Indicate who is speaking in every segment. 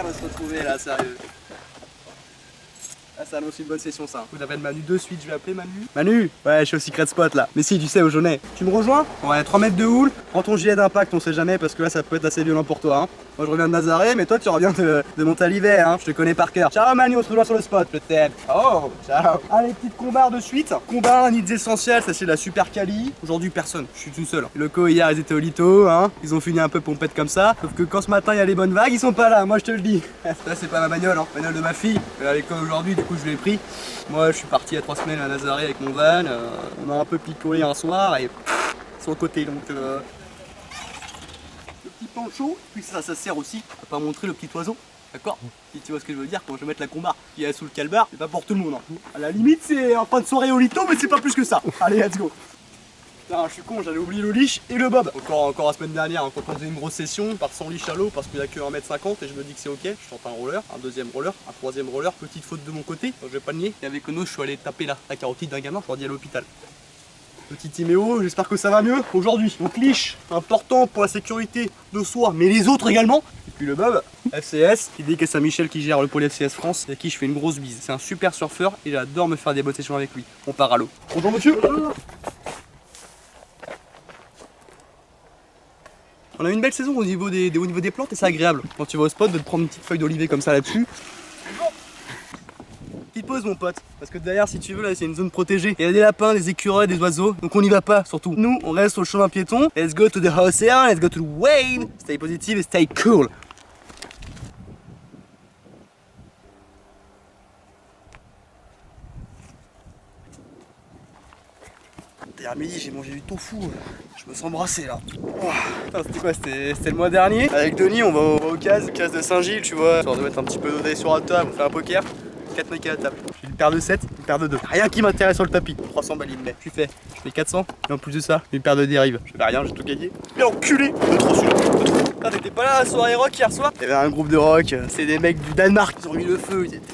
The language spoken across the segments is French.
Speaker 1: galère de se retrouver là, sérieux. Ah, ça annonce une bonne session ça. Vous appelez Manu de suite, je vais appeler Manu. Manu, ouais, je suis au Secret Spot là. Mais si, tu sais, au Jaunet. Tu me rejoins? Ouais, 3 mètres de houle. Prends ton gilet d'impact, on sait jamais, parce que là, ça peut être assez violent pour toi. Hein. Moi, je reviens de Nazaré, mais toi, tu reviens de Montalivet, hein. Je te connais par cœur. Ciao Manu, on se rejoint sur le spot, je t'aime. Oh, ciao. Allez, petite combat de suite. Combat, needs essentiels, ça c'est la super quali. Aujourd'hui, personne, je suis tout seul. Les locaux hier, ils étaient au Lito, hein. Ils ont fini un peu pompette comme ça. Sauf que quand ce matin, il y a les bonnes vagues, ils sont pas là, moi je te le dis. Là, c'est pas ma bagnole, hein. Bagnole de ma fille. Elle est à l'école aujourd'hui, du coup, je l'ai pris. Moi je suis parti il y a 3 semaines à Nazaré avec mon van, on a un peu picolé un soir et sur le côté donc le petit pancho, puis ça sert aussi à pas montrer le petit oiseau, d'accord? Si tu vois ce que je veux dire, quand je vais mettre la combar qui est sous le calbar, c'est pas pour tout le monde. Hein. À la limite c'est en fin de soirée au Lito mais c'est pas plus que ça. Allez let's go. Putain, je suis con, j'avais oublié le leash et le bob. Encore la semaine dernière, hein, quand on faisait une grosse session, on part sans leash à l'eau parce qu'il n'y a que 1m50 et je me dis que c'est ok. Je tente un roller, un deuxième roller, un troisième roller, petite faute de mon côté, donc je vais pas le nier. Et avec Ono, je suis allé taper là, la carotide d'un gamin, je leur dis à l'hôpital. Petit Timéo, j'espère que ça va mieux aujourd'hui. Donc leash, important pour la sécurité de soi, mais les autres également. Et puis le bob, FCS, qui dit que c'est Saint-Michel qui gère le pôle FCS France, et à qui je fais une grosse bise. C'est un super surfeur et j'adore me faire des bonnes sessions avec lui. On part à l'eau. Bonjour monsieur. On a une belle saison au niveau des plantes et c'est agréable. Quand tu vas au spot de te prendre une petite feuille d'olivier comme ça là-dessus. Petite pause mon pote, parce que derrière si tu veux là c'est une zone protégée. Il y a des lapins, des écureuils, des oiseaux, donc on n'y va pas surtout. Nous on reste sur le chemin piéton. Let's go to the ocean, let's go to the wave. Stay positive et stay cool. Hier midi j'ai mangé du tofu, je me sens brassé là. Oh. C'était quoi? C'était le mois dernier. Avec Denis on va au case de Saint-Gilles tu vois. On va mettre un petit peu d'eau sur la table, on fait un poker. 4 mecs à la table. J'ai une paire de 7, une paire de 2. Rien qui m'intéresse sur le tapis. 300 balles il me met. Je fais 400 et en plus de ça, une paire de dérives. Je fais rien, j'ai tout gagné. Mais enculé. De trop celui-là. Ah, t'étais pas là à la soirée rock hier soir? Il y avait un groupe de rock, c'est des mecs du Danemark, ils ont mis le feu, ils étaient...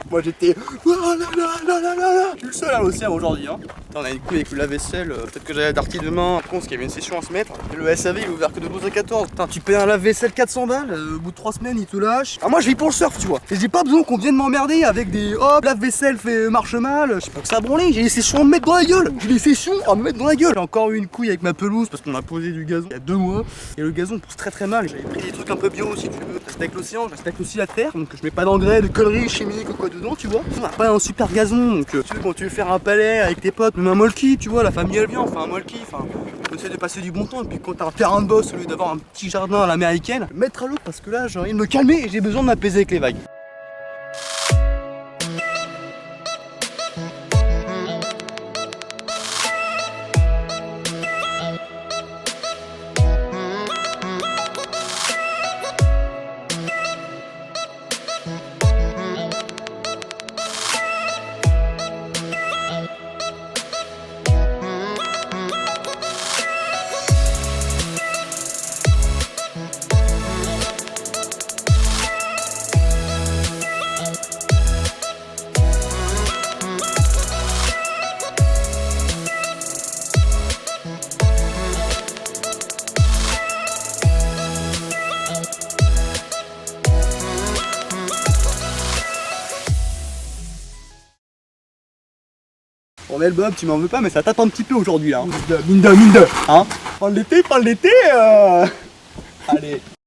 Speaker 1: Moi j'étais... Je suis le seul à l'océan aujourd'hui hein. Putain, on a une couille avec le lave-vaisselle, peut-être que j'allais à Darty demain. Con, parce qu'il y avait une session à se mettre. Et le SAV il est ouvert que de 12 à 14. Putain, tu payes un lave-vaisselle 400 balles, au bout de 3 semaines il te lâche. Ah moi je vis pour le surf tu vois. Et j'ai pas besoin qu'on vienne m'emmerder avec des hop, lave-vaisselle fait marche mal. Je sais pas que ça branler, j'ai des sessions à me mettre dans la gueule. J'ai des sessions à me mettre dans la gueule. J'ai encore eu une couille avec ma pelouse parce qu'on a posé du gazon il y a 2 mois. Et le gazon pousse très très mal. J'avais pris des trucs un peu bio si tu veux. Je respecte l'océan, je respecte aussi la terre. Donc je mets pas d'engrais, de conneries chimiques ou quoi dedans, tu vois. On a pas un super gazon. Donc tu sais, quand tu veux faire un palais avec tes potes, même un molki, tu vois, la famille elle vient, on fait un molki. Enfin, on essaie de passer du bon temps. Et puis quand t'as un terrain de boss au lieu d'avoir un petit jardin à l'américaine, mettre à l'eau parce que là j'ai envie de me calmer et j'ai besoin de m'apaiser avec les vagues. Bon mais le Bob, tu m'en veux pas mais ça tape un petit peu aujourd'hui là. Mine de, hein. Pas l'été. Allez.